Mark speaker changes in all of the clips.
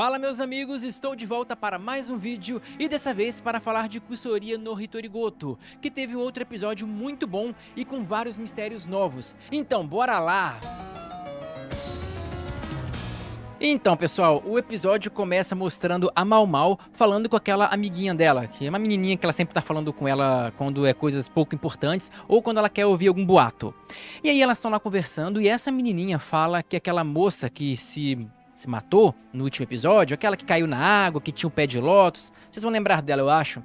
Speaker 1: Fala meus amigos, estou de volta para mais um vídeo e dessa vez para falar de Kusoria no Hitorigoto, que teve um outro episódio muito bom e com vários mistérios novos. Então, bora lá! Então pessoal, o episódio começa mostrando a Mau Mau falando com aquela amiguinha dela, que é uma menininha que ela sempre tá falando com ela quando é coisas pouco importantes ou quando ela quer ouvir algum boato. E aí elas estão lá conversando e essa menininha fala que aquela moça que se matou no último episódio, aquela que caiu na água, que tinha um pé de lótus, vocês vão lembrar dela eu acho.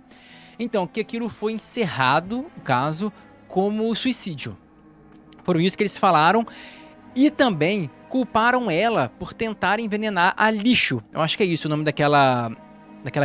Speaker 1: Então, que aquilo foi encerrado, o caso, como suicídio. Foram isso que eles falaram. E também culparam ela por tentar envenenar a Lixo. Eu acho que é isso o nome daquela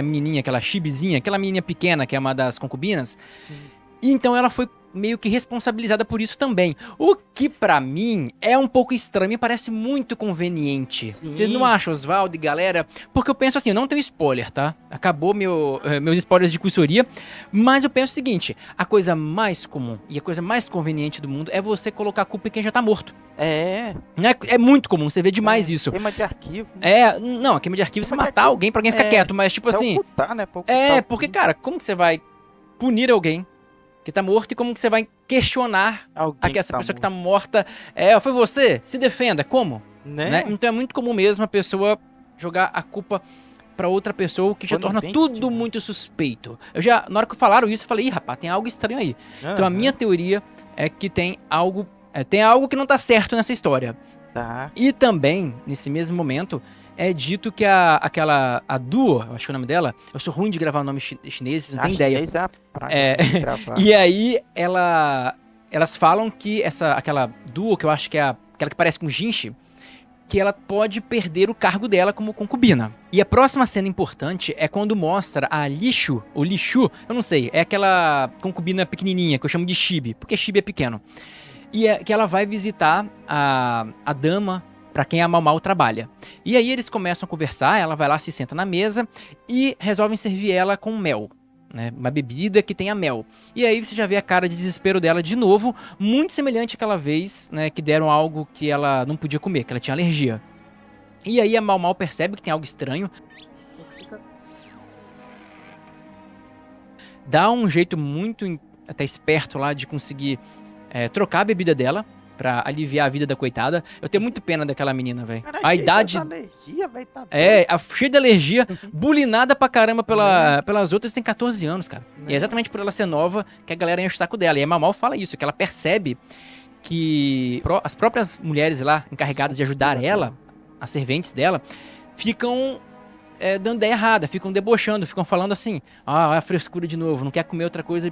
Speaker 1: menininha, aquela chibizinha, aquela menininha pequena que é uma das concubinas.
Speaker 2: Sim.
Speaker 1: E então ela foi meio que responsabilizada por isso também. O que pra mim é um pouco estranho, me parece muito conveniente.
Speaker 2: Sim.
Speaker 1: Vocês não acham, Oswaldo e galera? Porque eu penso assim, eu não tenho spoiler, tá? Acabou meus spoilers de Kusoria. Mas eu penso o seguinte, a coisa mais comum e a coisa mais conveniente do mundo é você colocar a culpa em quem já tá morto. Né? É muito comum, você vê demais isso.
Speaker 2: Queima de arquivo.
Speaker 1: Não, a queima de arquivo é você
Speaker 2: Queima de
Speaker 1: matar
Speaker 2: arquivo.
Speaker 1: alguém pra alguém ficar quieto, mas tipo assim...
Speaker 2: Ocultar, né? Pra ocultar
Speaker 1: porque cara, como que você vai punir alguém que tá morto e como que você vai questionar essa pessoa que tá morta? Foi você? Se defenda. Como? Né? Então é muito comum mesmo a pessoa jogar a culpa pra outra pessoa, o que já torna tudo muito suspeito. Na hora que falaram isso, eu falei, ih, rapaz, tem algo estranho aí. Então a minha teoria é que tem algo que não tá certo nessa história.
Speaker 2: Tá.
Speaker 1: E também, nesse mesmo momento, é dito que a Duo, eu acho o nome dela, eu sou ruim de gravar o nome chinês, vocês não tem ideia. E aí, elas falam que aquela Duo, que eu acho que é aquela que parece com Jinshi, que ela pode perder o cargo dela como concubina. E a próxima cena importante é quando mostra a Lixu, ou Lixu, eu não sei, é aquela concubina pequenininha, que eu chamo de Shibi, porque Shibi é pequeno. E que ela vai visitar a dama pra quem a Mau Mau trabalha. E aí eles começam a conversar, ela vai lá, se senta na mesa e resolvem servir ela com mel, né? Uma bebida que tenha mel. E aí você já vê a cara de desespero dela de novo, muito semelhante àquela vez, né, que deram algo que ela não podia comer, que ela tinha alergia. E aí a Mau Mau percebe que tem algo estranho. Dá um jeito muito até esperto lá de conseguir trocar a bebida dela pra aliviar a vida da coitada. Eu tenho muito pena daquela menina, velho. A idade...
Speaker 2: alergia, véio, tá
Speaker 1: cheia de alergia, bulinada pra caramba pelas outras, tem 14 anos, cara. E é exatamente por ela ser nova que a galera enche o saco dela. E a Mau Mau fala isso, que ela percebe que as próprias mulheres lá, encarregadas de ajudar ela, as serventes dela, ficam dando ideia errada, ficam debochando, ficam falando assim, a frescura de novo, não quer comer outra coisa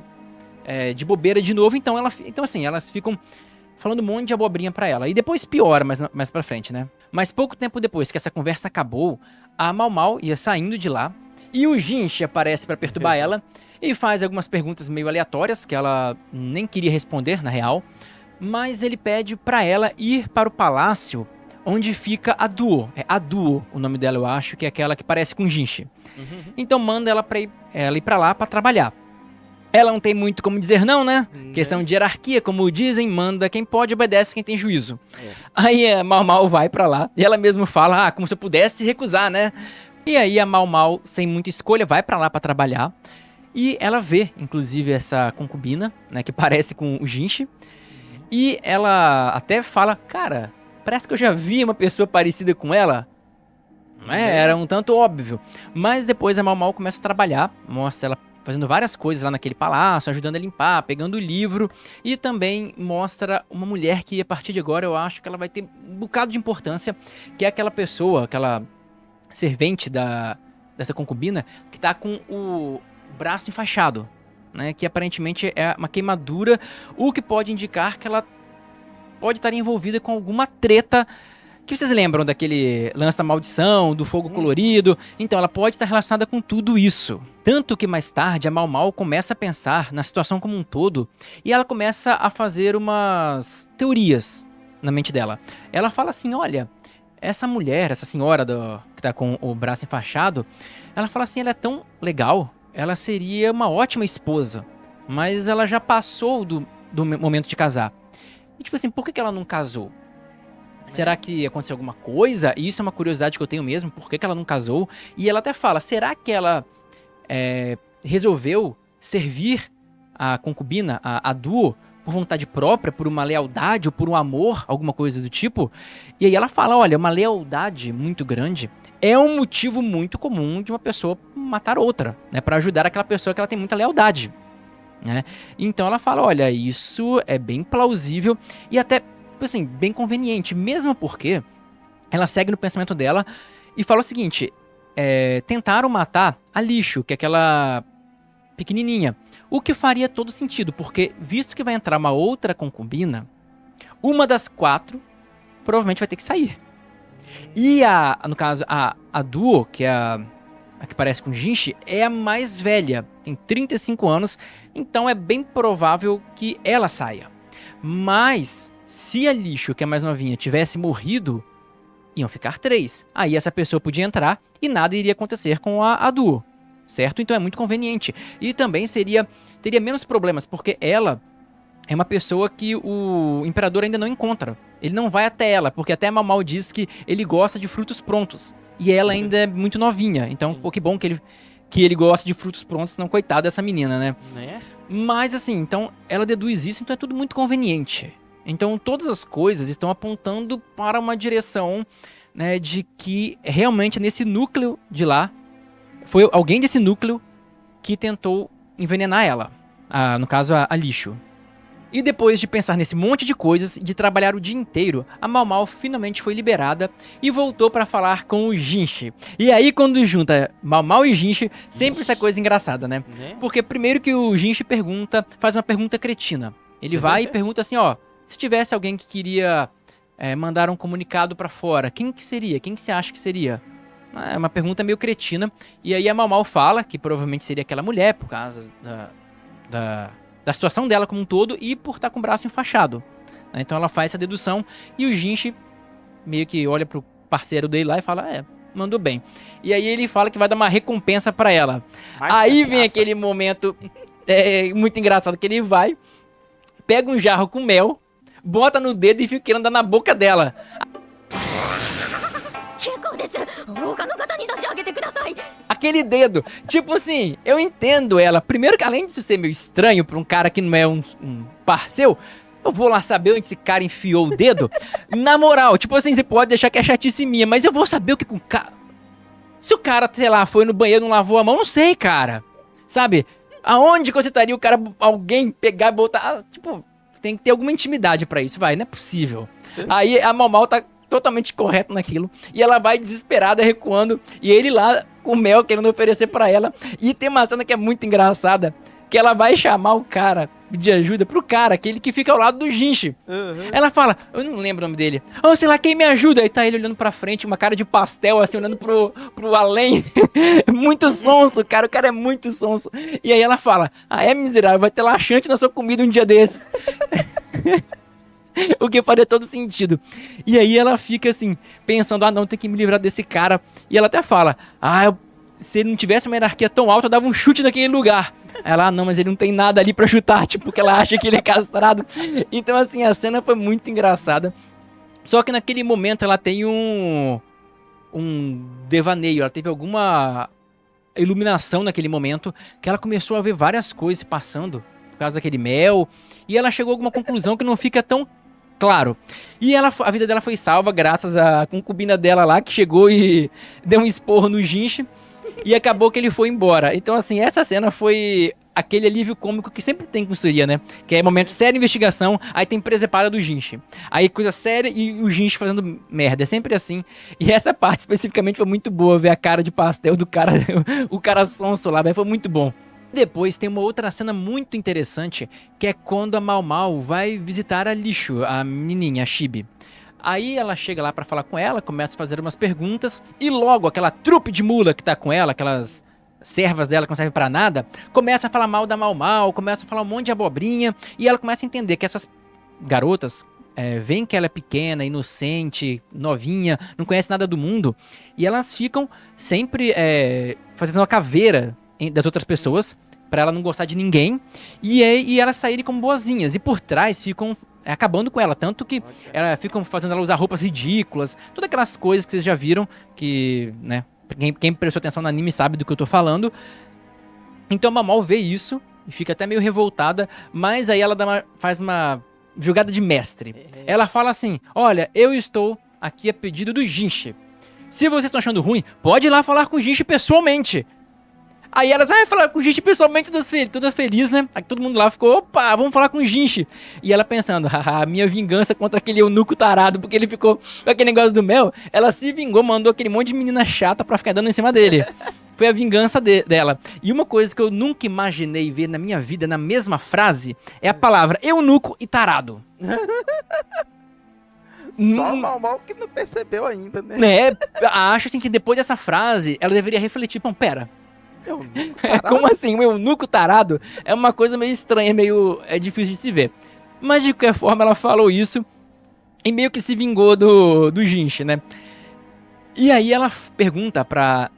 Speaker 1: de bobeira de novo. Então assim, elas ficam falando um monte de abobrinha pra ela. E depois piora mais pra frente, né? Mas pouco tempo depois que essa conversa acabou, a Mau Mau ia saindo de lá e o Jinshi aparece pra perturbar ela e faz algumas perguntas meio aleatórias que ela nem queria responder, na real. Mas ele pede pra ela ir para o palácio onde fica a Duo. É a Duo o nome dela, eu acho, que é aquela que parece com Jinshi. Então manda ela ir pra lá pra trabalhar. Ela não tem muito como dizer não, né? Questão de hierarquia, como dizem, manda quem pode, obedece quem tem juízo. Aí a Mau Mau vai pra lá e ela mesma fala, como se eu pudesse recusar, né? E aí a Mau Mau, sem muita escolha, vai pra lá pra trabalhar. E ela vê, inclusive, essa concubina, né, que parece com o Jinshi. E ela até fala, cara, parece que eu já vi uma pessoa parecida com ela. Era um tanto óbvio. Mas depois a Mau Mau começa a trabalhar, mostra ela fazendo várias coisas lá naquele palácio, ajudando a limpar, pegando o livro. E também mostra uma mulher que, a partir de agora, eu acho que ela vai ter um bocado de importância, que é aquela pessoa, aquela servente dessa concubina, que tá com o braço enfaixado, né? Que aparentemente é uma queimadura, o que pode indicar que ela pode estar envolvida com alguma treta. Que vocês lembram daquele lance da maldição, do fogo colorido? Então, ela pode estar relacionada com tudo isso. Tanto que mais tarde a Mau Mau começa a pensar na situação como um todo e ela começa a fazer umas teorias na mente dela. Ela fala assim, olha, essa mulher, essa senhora que tá com o braço enfaixado, ela fala assim, ela é tão legal, ela seria uma ótima esposa, mas ela já passou do momento de casar. E tipo assim, por que ela não casou? Será que aconteceu alguma coisa? E isso é uma curiosidade que eu tenho mesmo, por que que ela não casou? E ela até fala, será que ela resolveu servir a concubina, a Duo, por vontade própria, por uma lealdade ou por um amor, alguma coisa do tipo? E aí ela fala, olha, uma lealdade muito grande é um motivo muito comum de uma pessoa matar outra, né? Pra ajudar aquela pessoa que ela tem muita lealdade, né? Então ela fala, olha, isso é bem plausível e até, assim, bem conveniente, mesmo porque ela segue no pensamento dela e fala o seguinte, tentaram matar a Lixo, que é aquela pequenininha, o que faria todo sentido, porque visto que vai entrar uma outra concubina, uma das 4 provavelmente vai ter que sair. E no caso, a Duo, que é a que parece com Jinshi, é a mais velha, tem 35 anos, então é bem provável que ela saia. Mas, se a Lixo, que é mais novinha, tivesse morrido, iam ficar 3. Aí essa pessoa podia entrar e nada iria acontecer com a Duo, certo? Então é muito conveniente. E também teria menos problemas, porque ela é uma pessoa que o imperador ainda não encontra. Ele não vai até ela, porque até Mau Mau diz que ele gosta de frutos prontos. E ela ainda é muito novinha. Então, pô, que bom que ele gosta de frutos prontos, senão coitada dessa menina, né? Mas assim, então ela deduz isso, então é tudo muito conveniente. Então todas as coisas estão apontando para uma direção, né, de que realmente nesse núcleo de lá, foi alguém desse núcleo que tentou envenenar ela. No caso, a Lixo. E depois de pensar nesse monte de coisas e de trabalhar o dia inteiro, a Mau Mau finalmente foi liberada e voltou pra falar com o Jinshi. E aí quando junta Mau Mau e Jinshi, sempre essa coisa engraçada, né? Porque primeiro que o Jinshi faz uma pergunta cretina. Ele vai e pergunta assim, ó, se tivesse alguém que queria mandar um comunicado pra fora, quem que seria? Quem que você acha que seria? É uma pergunta meio cretina. E aí a Mau Mau fala que provavelmente seria aquela mulher, por causa da situação dela como um todo e por estar com o braço enfaixado. Então ela faz essa dedução e o Jinshi meio que olha pro parceiro dele lá e fala, mandou bem. E aí ele fala que vai dar uma recompensa pra ela. Aí vem aquele momento muito engraçado que ele vai, pega um jarro com mel, bota no dedo e fica querendo dar na boca dela. Aquele dedo, tipo assim, eu entendo ela. Primeiro que além disso ser meio estranho pra um cara que não é um parceiro, eu vou lá saber onde esse cara enfiou o dedo. Na moral, tipo assim, você pode deixar que é chatice minha, mas eu vou saber o que com o cara... Se o cara, sei lá, foi no banheiro, não lavou a mão, não sei, cara. Sabe? Aonde que você estaria o cara, alguém pegar e botar... tipo, tem que ter alguma intimidade pra isso, vai, não é possível. Aí a Mau Mau tá totalmente correto naquilo. E ela vai desesperada, recuando. E ele lá com mel querendo oferecer pra ela. E tem uma cena que é muito engraçada. Que ela vai chamar o cara, pedir ajuda pro cara, aquele que fica ao lado do Jinshi. Ela fala, eu não lembro o nome dele. Oh, sei lá, quem me ajuda? Aí tá ele olhando pra frente, uma cara de pastel, assim, olhando pro além. Muito sonso, cara, o cara é muito sonso. E aí ela fala, miserável, vai ter laxante na sua comida um dia desses. O que faria todo sentido. E aí ela fica assim, pensando, não, tem que me livrar desse cara. E ela até fala, se ele não tivesse uma hierarquia tão alta, eu dava um chute naquele lugar. Ela, não, mas ele não tem nada ali pra chutar, tipo, que ela acha que ele é castrado. Então, assim, a cena foi muito engraçada. Só que naquele momento ela tem um devaneio, ela teve alguma iluminação naquele momento, que ela começou a ver várias coisas passando, por causa daquele mel, e ela chegou a alguma conclusão que não fica tão claro. E a vida dela foi salva graças à concubina dela lá, que chegou e deu um esporro no Jinshi. E acabou que ele foi embora. Então, assim, essa cena foi aquele alívio cômico que sempre tem com Surya, né? Que é momento sério de investigação, aí tem presepada do Jinshi. Aí coisa séria e o Jinshi fazendo merda. É sempre assim. E essa parte especificamente foi muito boa, ver a cara de pastel do cara, o cara sonso lá, foi muito bom. Depois tem uma outra cena muito interessante, que é quando a Mau Mau vai visitar a Lixo, a menininha, a Chibi. Aí ela chega lá pra falar com ela, começa a fazer umas perguntas, e logo aquela trupe de mula que tá com ela, aquelas servas dela que não servem pra nada, começa a falar mal da Mau Mau, começa a falar um monte de abobrinha, e ela começa a entender que essas garotas veem que ela é pequena, inocente, novinha, não conhece nada do mundo, e elas ficam sempre fazendo uma caveira das outras pessoas, pra ela não gostar de ninguém, e elas saírem como boazinhas, e por trás ficam acabando com ela, tanto que ficam fazendo ela usar roupas ridículas, todas aquelas coisas que vocês já viram, que, né, quem prestou atenção no anime sabe do que eu tô falando. Então a Mau Mau vê isso, e fica até meio revoltada, mas aí ela faz uma jogada de mestre. Ela fala assim, olha, eu estou aqui a pedido do Jinchi. Se vocês estão achando ruim, pode ir lá falar com o Jinchi pessoalmente. Aí ela vai falar com o Jinchi pessoalmente, toda feliz, né? Aí todo mundo lá ficou, opa, vamos falar com o Jinchi. E ela pensando, haha, minha vingança contra aquele eunuco tarado, porque ele ficou com aquele negócio do mel. Ela se vingou, mandou aquele monte de menina chata pra ficar dando em cima dele. Foi a vingança dela. E uma coisa que eu nunca imaginei ver na minha vida, na mesma frase, é a palavra eunuco e tarado.
Speaker 2: Só Mau Mau que não percebeu ainda, né?
Speaker 1: Né? Acho assim que depois dessa frase, ela deveria refletir, bom, pera. Como assim? Um eunuco tarado é uma coisa meio estranha, é difícil de se ver. Mas de qualquer forma ela falou isso e meio que se vingou do Jinchi, né? E aí ela pergunta pra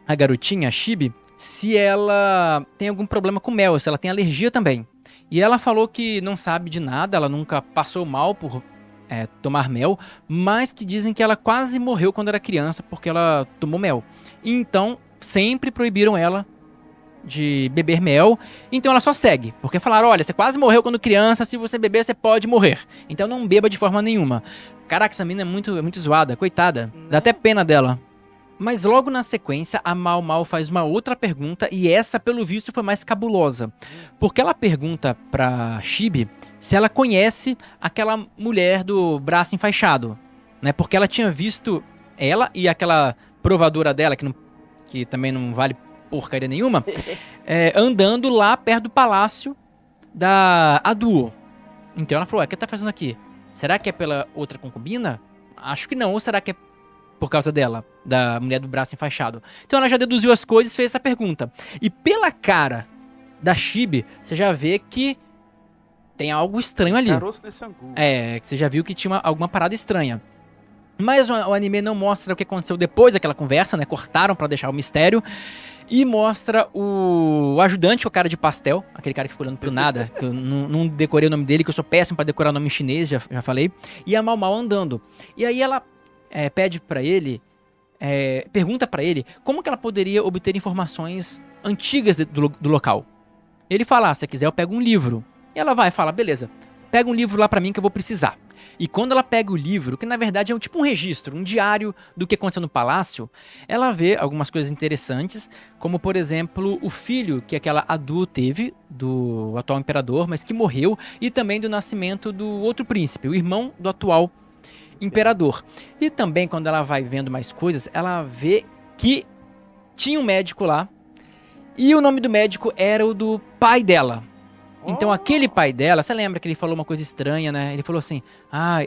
Speaker 1: a garotinha, a Chibi, se ela tem algum problema com mel, se ela tem alergia também. E ela falou que não sabe de nada, ela nunca passou mal por tomar mel, mas que dizem que ela quase morreu quando era criança porque ela tomou mel. Então sempre proibiram ela de beber mel, então ela só segue, porque falaram, olha, você quase morreu quando criança, se você beber você pode morrer, então não beba de forma nenhuma. Caraca, essa mina é muito zoada, coitada, dá até pena dela. Mas logo na sequência, a Mau Mau faz uma outra pergunta, e essa, pelo visto, foi mais cabulosa, porque ela pergunta pra Chibi se ela conhece aquela mulher do braço enfaixado, né, porque ela tinha visto ela e aquela provadora dela, que também não vale porcaria nenhuma, andando lá perto do palácio da Aduo. Então ela falou, o que tá fazendo aqui? Será que é pela outra concubina? Acho que não, ou será que é por causa dela, da mulher do braço enfaixado? Então ela já deduziu as coisas e fez essa pergunta. E pela cara da Chibi, você já vê que tem algo estranho ali.
Speaker 2: Caroço nesse angu.
Speaker 1: Que você já viu que tinha alguma parada estranha. Mas o anime não mostra o que aconteceu depois daquela conversa, né? Cortaram pra deixar o mistério. E mostra o ajudante, o cara de pastel, aquele cara que ficou olhando pro nada, que eu não decorei o nome dele, que eu sou péssimo pra decorar o nome em chinês, já falei. E a Mau Mau andando. E aí ela pede pra ele, pergunta pra ele como que ela poderia obter informações antigas do local. Ele fala, se quiser eu pego um livro. E ela vai e fala, beleza, pega um livro lá pra mim que eu vou precisar. E quando ela pega o livro, que na verdade é tipo um registro, um diário do que aconteceu no palácio, ela vê algumas coisas interessantes, como por exemplo o filho que aquela Adu teve, do atual imperador, mas que morreu, e também do nascimento do outro príncipe, o irmão do atual imperador. E também quando ela vai vendo mais coisas, ela vê que tinha um médico lá, e o nome do médico era o do pai dela. Então aquele pai dela, você lembra que ele falou uma coisa estranha, né? Ele falou assim,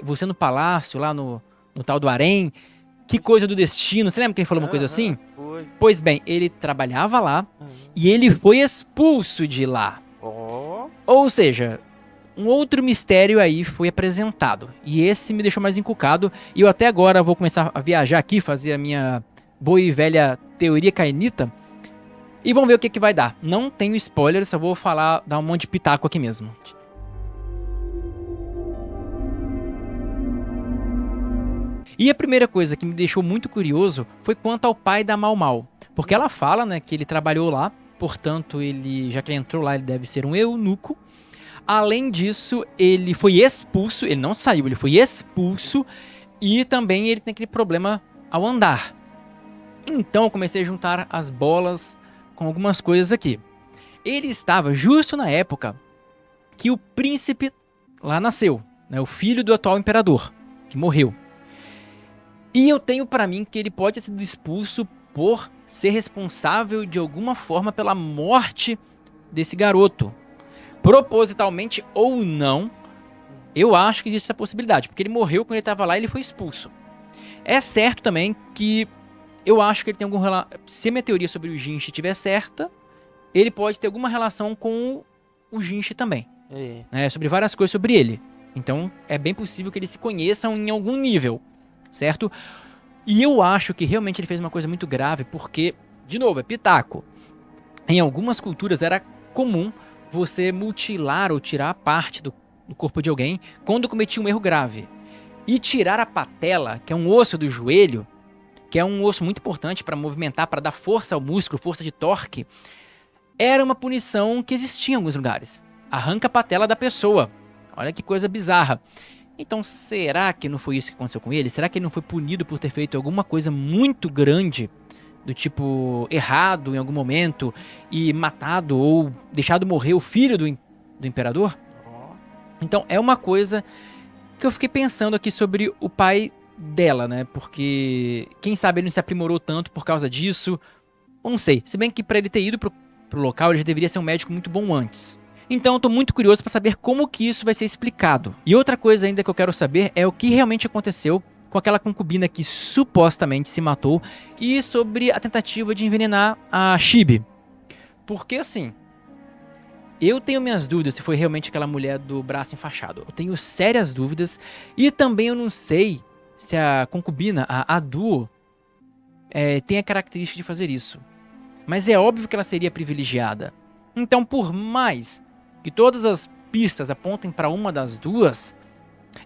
Speaker 1: você no palácio, lá no tal do Harém, que coisa do destino. Você lembra que ele falou uma coisa assim?
Speaker 2: Foi.
Speaker 1: Pois bem, ele trabalhava lá e ele foi expulso de lá. Ou seja, um outro mistério aí foi apresentado. E esse me deixou mais encucado. E eu até agora vou começar a viajar aqui, fazer a minha boa e velha teoria cainita. E vamos ver o que vai dar. Não tenho spoilers, só vou falar, dar um monte de pitaco aqui mesmo. E a primeira coisa que me deixou muito curioso foi quanto ao pai da Mau Mau. Porque ela fala, né, que ele trabalhou lá, portanto, já que ele entrou lá, ele deve ser um eunuco. Além disso, ele foi expulso, ele não saiu, ele foi expulso. E também ele tem aquele problema ao andar. Então eu comecei a juntar as bolas com algumas coisas aqui. Ele estava justo na época que o príncipe lá nasceu, né, o filho do atual imperador, que morreu. E eu tenho pra mim que ele pode ter sido expulso por ser responsável de alguma forma pela morte desse garoto. Propositalmente ou não, eu acho que existe essa possibilidade, porque ele morreu quando ele estava lá e ele foi expulso. É certo também que eu acho que ele tem algum relação. Se a minha teoria sobre o Jinchi estiver certa, ele pode ter alguma relação com o Jinchi também. Sobre várias coisas sobre ele. Então é bem possível que eles se conheçam em algum nível, certo? E eu acho que realmente ele fez uma coisa muito grave, porque, de novo, é pitaco. Em algumas culturas era comum você mutilar ou tirar parte do corpo de alguém quando cometia um erro grave. E tirar a patela, que é um osso do joelho, que é um osso muito importante para movimentar, para dar força ao músculo, força de torque, era uma punição que existia em alguns lugares. Arranca a patela da pessoa. Olha que coisa bizarra. Então, será que não foi isso que aconteceu com ele? Será que ele não foi punido por ter feito alguma coisa muito grande, do tipo errado em algum momento, e matado ou deixado morrer o filho do imperador? Então, é uma coisa que eu fiquei pensando aqui sobre o pai dela, né? Porque, quem sabe ele não se aprimorou tanto por causa disso. Eu não sei. Se bem que pra ele ter ido pro local, ele já deveria ser um médico muito bom antes. Então eu tô muito curioso pra saber como que isso vai ser explicado. E outra coisa ainda que eu quero saber é o que realmente aconteceu com aquela concubina que supostamente se matou e sobre a tentativa de envenenar a Shibe. Porque assim, eu tenho minhas dúvidas se foi realmente aquela mulher do braço enfaixado. Eu tenho sérias dúvidas e também eu não sei se a concubina, a Adu, tem a característica de fazer isso. Mas é óbvio que ela seria privilegiada. Então, por mais que todas as pistas apontem pra uma das duas,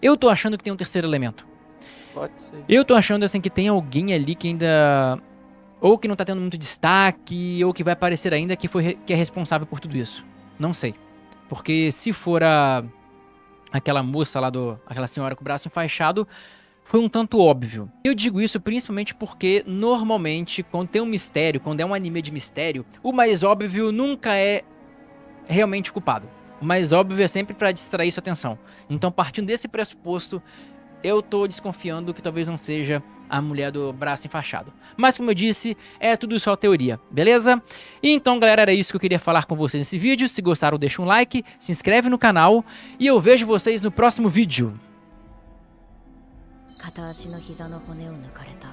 Speaker 1: eu tô achando que tem um terceiro elemento.
Speaker 2: Pode ser.
Speaker 1: Eu tô achando assim que tem alguém ali que ainda... ou que não tá tendo muito destaque, ou que vai aparecer ainda que é responsável por tudo isso. Não sei. Porque se for aquela moça lá aquela senhora com o braço enfaixado, foi um tanto óbvio. Eu digo isso principalmente porque, normalmente, quando tem um mistério, quando é um anime de mistério, o mais óbvio nunca é realmente o culpado. O mais óbvio é sempre pra distrair sua atenção. Então, partindo desse pressuposto, eu tô desconfiando que talvez não seja a mulher do braço enfaixado. Mas, como eu disse, é tudo só teoria, beleza? E então, galera, era isso que eu queria falar com vocês nesse vídeo. Se gostaram, deixa um like, se inscreve no canal e eu vejo vocês no próximo vídeo.
Speaker 3: 片足の膝の骨を抜かれた。